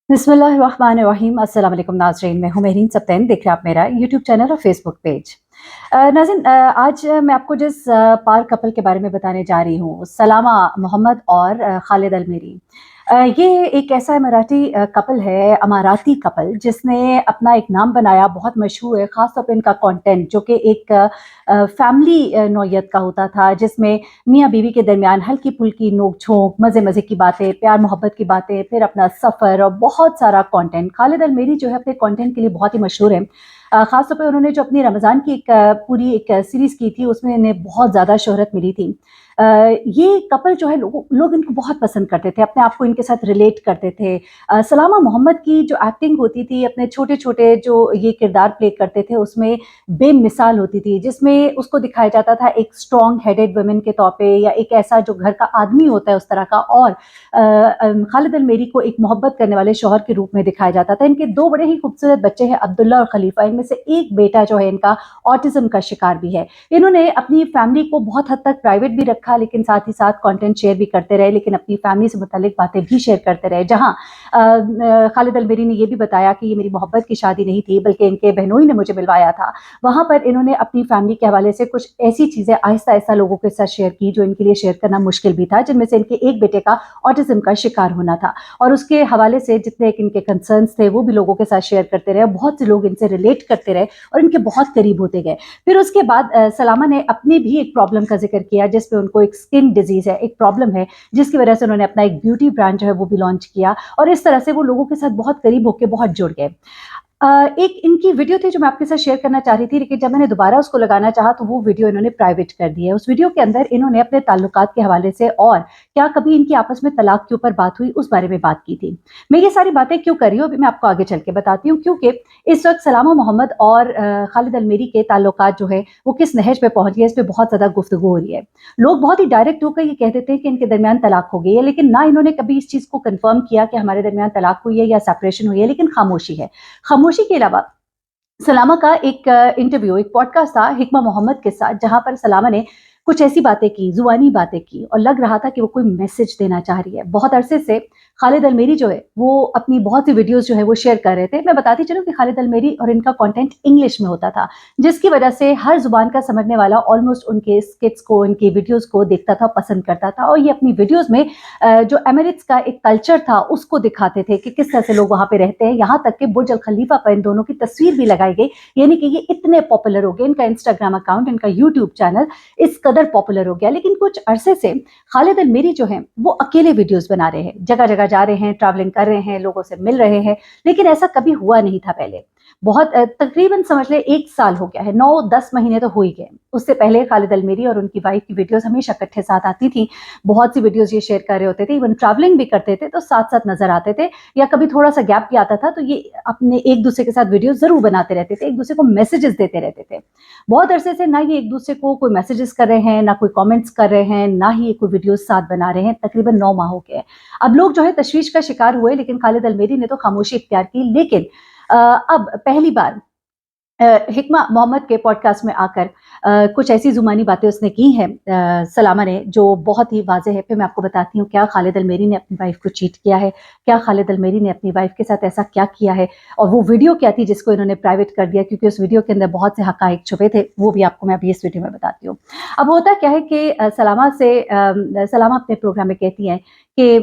बिस्मिल्लाहिर्रहमानिर्रहीम। अस्सलाम वालेकुम नाज़रीन, मैं हूँ मेहरीन सब्तैन। देख रहे हैं आप मेरा यूट्यूब चैनल और फेसबुक पेज। नाज़रीन, आज मैं आपको जिस पार कपल के बारे में बताने जा रही हूँ, सलामा मोहम्मद और खालिद अलमेरी। ये एक ऐसा इमाराती कपल है, अमाराती कपल, जिसने अपना एक नाम बनाया, बहुत मशहूर है, ख़ास तौर पे इनका कंटेंट जो कि एक फैमिली नौइयत का होता था, जिसमें मियाँ बीवी के दरमियान हल्की फुल्की नोक झोंक, मज़े मज़े की बातें, प्यार मोहब्बत की बातें, फिर अपना सफ़र और बहुत सारा कंटेंट। खालिद अलमेरी जो है अपने कंटेंट के लिए बहुत ही मशहूर है। ख़ास तौर पे उन्होंने जो अपनी रमज़ान की एक पूरी एक सीरीज़ की थी, उसमें इन्हें बहुत ज़्यादा शोहरत मिली थी। ये कपल जो है लोग इनको बहुत पसंद करते थे, अपने आप को इनके साथ रिलेट करते थे। सलामा मोहम्मद की जो एक्टिंग होती थी, अपने छोटे-छोटे जो ये किरदार प्ले करते थे, उसमें बेमिसाल होती थी, जिसमें उसको दिखाया जाता था एक स्ट्रॉन्ग हेडेड वुमन के तौर पे, या एक ऐसा जो घर का आदमी होता है उस तरह का, और खालिद अलमेरी को एक मोहब्बत करने वाले शौहर के रूप में दिखाया जाता था। इनके दो बड़े ही खूबसूरत बच्चे हैं, अब्दुल्ला और खलीफा। इनमें से एक बेटा जो है इनका ऑटिज्म का शिकार भी है। इन्होंने अपनी फैमिली को बहुत हद तक प्राइवेट भी रखा, लेकिन साथ ही साथ कंटेंट शेयर भी करते रहे, लेकिन अपनी फैमिली से मुतालिक बातें भी शेयर करते रहे। जहाँ खालिद अलमेरी ने ये भी बताया कि ये मेरी मोहब्बत की शादी नहीं थी, बल्कि इनके बहनोई ने मुझे मिलवाया था। वहाँ पर इन्होंने अपनी फैमिली के हवाले से कुछ ऐसी चीज़ें आहिस्ता आहिस्ता लोगों के साथ शेयर की जो इनके लिए शेयर करना मुश्किल भी था, जिनमें से इनके एक बेटे का ऑटिज्म का शिकार होना था, और उसके हवाले से जितने इनके कंसर्न्स थे वो भी लोगों के साथ शेयर करते रहे। बहुत से लोग इनसे रिलेट करते रहे और इनके बहुत करीब होते गए। फिर उसके बाद सलामा ने अपनी भी एक प्रॉब्लम का जिक्र किया, जिसपे उनको एक स्किन डिजीज है, एक प्रॉब्लम है, जिसकी वजह से उन्होंने अपना एक ब्यूटी ब्रांड जो है वो भी लॉन्च किया, और इस तरह से वो लोगों के साथ बहुत करीब होकर बहुत जुड़ गए। एक इनकी वीडियो थी जो मैं आपके साथ शेयर करना चाह रही थी, लेकिन जब मैंने दोबारा उसको लगाना चाहा तो वो वीडियो इन्होंने प्राइवेट कर दी है। उस वीडियो के अंदर इन्होंने अपने ताल्लुकात के हवाले से और क्या कभी इनकी आपस में तलाक के ऊपर बात हुई, उस बारे में बात की थी। मैं ये सारी बातें क्यों कर रही हूँ, अभी मैं आपको आगे चल के बताती हूँ, क्योंकि इस वक्त सलामा मोहम्मद और खालिद अलमेरी के ताल्लुकात जो है वो किस नहज पे पहुंच गए, इस पर बहुत ज्यादा गुफ्तगू हो रही है। लोग बहुत ही डायरेक्ट होकर ये कह देते हैं कि इनके दरमियान तलाक हो गई है, लेकिन ना इन्होंने कभी इस चीज को कंफर्म किया कि हमारे दरमियान तलाक हुई है या सेपरेशन हुई है, लेकिन खामोशी है। खामोशी के अलावा सलामा का एक इंटरव्यू, एक पॉडकास्ट था हिकमा मोहम्मद के साथ, जहां पर सलामा ने कुछ ऐसी बातें की, जुबानी बातें की, और लग रहा था कि वो कोई मैसेज देना चाह रही है। बहुत अरसे से खालिद अलमेरी जो है वो अपनी बहुत सी वीडियोस जो है वो शेयर कर रहे थे। मैं बताती चलूं कि खालिद अलमेरी और इनका कंटेंट इंग्लिश में होता था, जिसकी वजह से हर जुबान का समझने वाला ऑलमोस्ट उनके स्किट्स को, उनकी वीडियोस को देखता था, पसंद करता था। और ये अपनी वीडियोस में जो एमिरेट्स का एक कल्चर था उसको दिखाते थे कि किस तरह से लोग वहां पे रहते हैं। यहाँ तक कि बुर्ज अल खलीफा पर इन दोनों की तस्वीर भी लगाई गई, यानी कि ये इतने पॉपुलर हो गए, इनका इंस्टाग्राम अकाउंट, इनका यूट्यूब चैनल इस कदर पॉपुलर हो गया। लेकिन कुछ अरसे से खालिद अलमेरी जो है वो अकेले वीडियोस बना रहे हैं, जगह जगह जा रहे हैं, ट्रैवलिंग कर रहे हैं, लोगों से मिल रहे हैं, लेकिन ऐसा कभी हुआ नहीं था पहले। बहुत तकरीबन समझ ले 1 साल हो गया है, 9-10 महीने तो हो ही गए। उससे पहले खालिद अलमेरी और उनकी वाइफ की वीडियोस हमेशा इकट्ठे साथ आती थी। बहुत सी वीडियोस ये शेयर कर रहे होते थे, इवन ट्रैवलिंग भी करते थे तो साथ साथ नजर आते थे, या कभी थोड़ा सा गैप भी आता था तो ये अपने एक दूसरे के साथ वीडियो जरूर बनाते रहते थे, एक दूसरे को मैसेजेस देते रहते थे। बहुत अरसे से ना ये एक दूसरे को कोई मैसेजेस कर रहे हैं, ना कोई कमेंट्स कर रहे हैं, ना ही कोई वीडियोस साथ बना रहे हैं। तकरीबन 9 माह हो गए। अब लोग जो है तशवीश का शिकार हुए, लेकिन खालिद अलमेरी ने तो खामोशी इख्तियार की। लेकिन अब पहली बार हिकमा मोहम्मद के पॉडकास्ट में आकर कुछ ऐसी जुबानी बातें उसने की हैं सलामा ने, जो बहुत ही वाज़ेह है। फिर मैं आपको बताती हूँ क्या खालिद अलमेरी ने अपनी वाइफ को चीट किया है, क्या खालिद अलमेरी ने अपनी वाइफ के साथ ऐसा क्या किया है, और वो वीडियो क्या थी जिसको इन्होंने प्राइवेट कर दिया, क्योंकि उस वीडियो के अंदर बहुत से हकाइक छुपे थे। वो भी आपको मैं अभी इस वीडियो में बताती हूँ। अब होता क्या है कि सलामा अपने प्रोग्राम में कहती हैं कि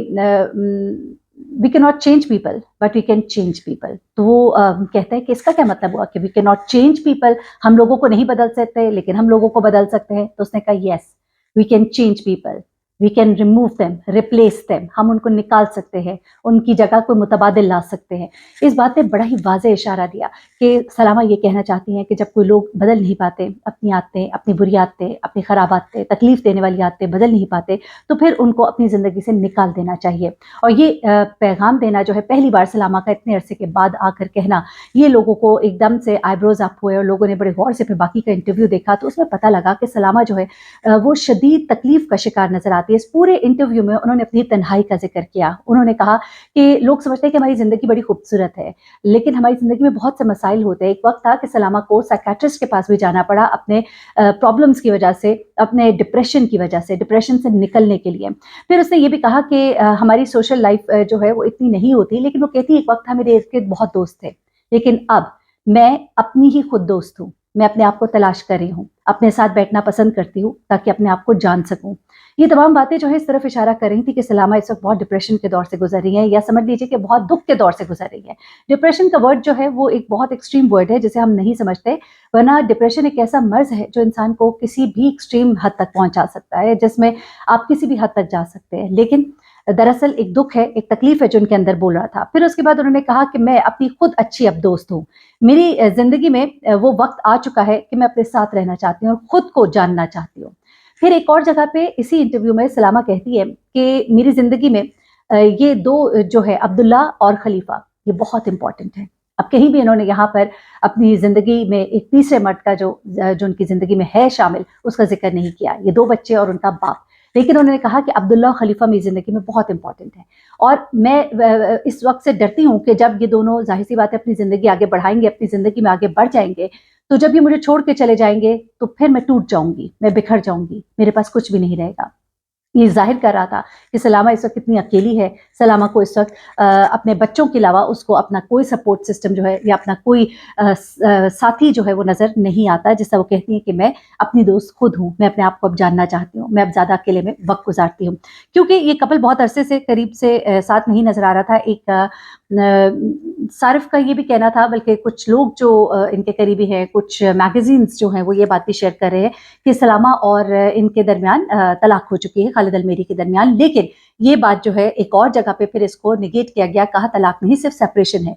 we can not change people but we can change people. तो वो कहते हैं कि इसका क्या मतलब हुआ कि we can not change people, हम लोगों को नहीं बदल सकते लेकिन हम लोगों को बदल सकते हैं। तो उसने कहा yes, we can change people, we can remove them, replace them, हम उनको निकाल सकते हैं, उनकी जगह कोई मुतबादिल ला सकते हैं। इस बात ने बड़ा ही वाज़ेह इशारा दिया कि सलामा ये कहना चाहती हैं कि जब कोई लोग बदल नहीं पाते, अपनी आदतें, अपनी बुरी आदतें, अपनी ख़राब आदतें, तकलीफ देने वाली आदतें बदल नहीं पाते, तो फिर उनको अपनी ज़िंदगी से निकाल देना चाहिए। और ये पैगाम देना जो है पहली बार सलामा का इतने अरसे के बाद आकर कहना, ये लोगों को एकदम से आईब्रोज अप हुए, और लोगों ने बड़े गौर से फिर बाकी का इंटरव्यू देखा तो उसमें पता लगा कि सलामा जो है वो शदीद तकलीफ का शिकार नजर बताती है, इस पूरे इंटरव्यू में उन्होंने अपनी तन्हाई का जिक्र किया। उन्होंने कहा कि लोग समझते हैं कि हमारी ज़िंदगी बड़ी खूबसूरत है, लेकिन हमारी ज़िंदगी में बहुत से मसाइल होते हैं। एक वक्त था कि सलामा को साइकियाट्रिस्ट के पास भी जाना पड़ा अपने प्रॉब्लम्स की वजह से, अपने डिप्रेशन की वजह से, डिप्रेशन से निकलने के लिए। फिर उसने ये भी कहा कि हमारी सोशल लाइफ जो है वो इतनी नहीं होती, लेकिन वो कहती एक वक्त था मेरे इर्द-गिर्द बहुत दोस्त थे, लेकिन अब मैं अपनी ही खुद दोस्त हूँ। मैं अपने आप को तलाश कर रही हूँ, अपने साथ बैठना पसंद करती हूँ ताकि अपने आप को जान सकूँ। ये तमाम बातें जो है इस तरफ इशारा कर रही थी कि सलामा इस वक्त बहुत डिप्रेशन के दौर से गुजर रही है, या समझ लीजिए कि बहुत दुख के दौर से गुजर रही है। डिप्रेशन का वर्ड जो है वो एक बहुत एक्सट्रीम वर्ड है जिसे हम नहीं समझते, वरना डिप्रेशन एक ऐसा मर्ज है जो इंसान को किसी भी एक्सट्रीम हद तक पहुंचा सकता है, जिसमें आप किसी भी हद तक जा सकते हैं। लेकिन दरअसल एक दुख है, एक तकलीफ है जो उनके अंदर बोल रहा था। फिर उसके बाद उन्होंने कहा कि मैं अपनी खुद अच्छी अब दोस्त हूँ। मेरी जिंदगी में वो वक्त आ चुका है कि मैं अपने साथ रहना चाहती हूँ और खुद को जानना चाहती हूँ। फिर एक और जगह पे इसी इंटरव्यू में सलामा कहती है कि मेरी जिंदगी में ये दो जो है अब्दुल्ला और खलीफा, ये बहुत इंपॉर्टेंट है। अब कहीं भी इन्होंने यहाँ पर अपनी जिंदगी में एक तीसरे मर्द का जो उनकी जिंदगी में है शामिल, उसका जिक्र नहीं किया। ये दो बच्चे और उनका बाप, लेकिन उन्होंने कहा कि अब्दुल्ला और खलीफा मेरी जिंदगी में बहुत इंपॉर्टेंट है। और मैं इस वक्त से डरती हूँ कि जब ये दोनों जाहिर सी बात है अपनी जिंदगी आगे बढ़ाएंगे, अपनी जिंदगी में आगे बढ़ जाएंगे, तो जब ये मुझे छोड़ के चले जाएंगे तो फिर मैं टूट जाऊंगी, मैं बिखर जाऊंगी, मेरे पास कुछ भी नहीं रहेगा। ये जाहिर कर रहा था कि सलामा इस वक्त कितनी अकेली है। सलामा को इस वक्त अपने बच्चों के अलावा उसको अपना कोई सपोर्ट सिस्टम जो है या अपना कोई साथी जो है वो नज़र नहीं आता, जिससे वो कहती है कि मैं अपनी दोस्त खुद हूँ, मैं अपने आप को अब जानना चाहती हूँ, मैं अब ज़्यादा अकेले में वक्त गुजारती हूँ। क्योंकि ये कपल बहुत अरसे से करीब से साथ नहीं नज़र आ रहा था। एक सारिफ का ये भी कहना था, बल्कि कुछ लोग जो इनके करीबी हैं, कुछ मैगजीन्स जो हैं वो ये बात भी शेयर कर रहे हैं कि सलामा और इनके दरमियान तलाक हो चुकी है, खालिद अलमेरी के दरमियान। लेकिन ये बात जो है एक और जगह पे फिर इसको निगेट किया गया, कहा तलाक नहीं सिर्फ सेपरेशन है।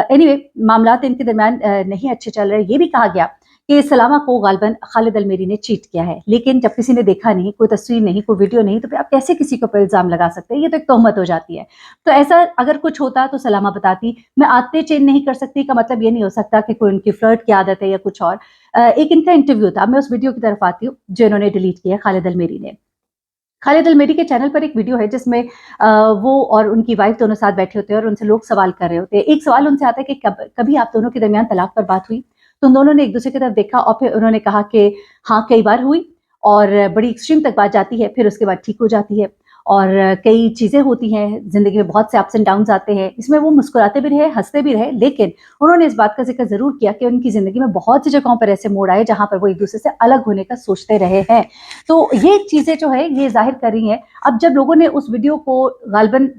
एनीवे मामलात इनके दरमियान नहीं अच्छे चल रहे। ये भी कहा गया कि सलामा को गालिबन खालिद अलमेरी ने चीट किया है, लेकिन जब किसी ने देखा नहीं, कोई तस्वीर नहीं, कोई वीडियो नहीं, तो फिर आप कैसे किसी के ऊपर इल्जाम लगा सकते हैं? ये तो एक तोहमत हो जाती है। तो ऐसा अगर कुछ होता तो सलामा बताती। मैं आदतें चेंज नहीं कर सकती का मतलब ये नहीं हो सकता कि कोई उनकी फ्लर्ट की आदत है या कुछ और। एक इनका इंटरव्यू था, मैं उस वीडियो की तरफ आती हूँ जो इन्होंने डिलीट किया खालिद अलमेरी ने। खालिद अलमेरी के चैनल पर एक वीडियो है जिसमें वो और उनकी वाइफ दोनों साथ बैठे होते हैं और उनसे लोग सवाल कर रहे होते हैं। एक सवाल उनसे आता है कि कभी आप दोनों के दरमियान तलाक पर बात हुई? तो उन दोनों ने एक दूसरे की तरफ देखा और फिर उन्होंने कहा कि हाँ, कई बार हुई, और बड़ी एक्सट्रीम तक बात जाती है, फिर उसके बाद ठीक हो जाती है। और कई चीज़ें होती हैं ज़िंदगी में, बहुत से अप्स एंड डाउन्स आते हैं। इसमें वो मुस्कुराते भी रहे, हंसते भी रहे, लेकिन उन्होंने इस बात का जिक्र ज़रूर किया कि उनकी ज़िंदगी में बहुत सी जगहों पर ऐसे मोड़ आए जहाँ पर वो एक दूसरे से अलग होने का सोचते रहे हैं। तो ये चीज़ें जो है ये जाहिर कर रही हैं। अब जब लोगों ने उस वीडियो को गालिबन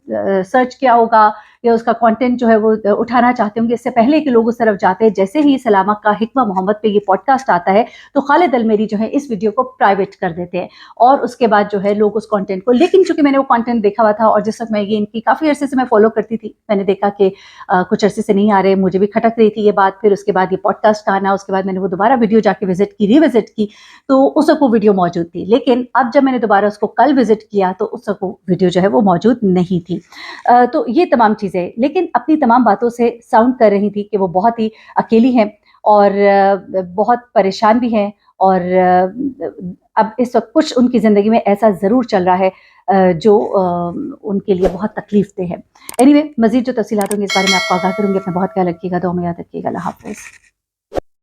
सर्च किया होगा या उसका कंटेंट जो है वो उठाना चाहते होंगे, इससे पहले कि लोग उस तरफ जाते हैं, जैसे ही सलामा का हिकमा मोहम्मद पे ये पॉडकास्ट आता है तो खालिद अलमेरी जो है इस वीडियो को प्राइवेट कर देते हैं, और उसके बाद जो है लोग उस कंटेंट को, लेकिन चूंकि मैंने वो कंटेंट देखा हुआ था और जिस वक्त मैं ये इनकी काफ़ी अरसे से मैं फॉलो करती थी, मैंने देखा कि कुछ अरसे से नहीं आ रहे, मुझे भी खटक रही थी ये बात। फिर उसके बाद ये पॉडकास्ट का आना, उसके बाद मैंने वो दोबारा वीडियो जाके विजिट की, रिविजिट की, तो उस वक्त वो वीडियो मौजूद थी। लेकिन अब जब मैंने दोबारा उसको कल विजिट किया तो उस वक्त वो वीडियो जो है वो मौजूद नहीं थी। तो ये तमाम चीज़ें, लेकिन अपनी तमाम बातों से साउंड कर रही थी कि वो बहुत ही अकेली हैं और बहुत परेशान भी हैं, और अब इस वक्त कुछ उनकी ज़िंदगी में ऐसा ज़रूर चल रहा है जो उनके लिए बहुत तकलीफ दे है। एनीवे, मज़ीद जो तफसीलात होंगी इस बारे में आपको आगाह करूँगी। अपना बहुत ख्याल रखिएगा, दुआ में याद रखिएगा। अल्लाह हाफ़िज़।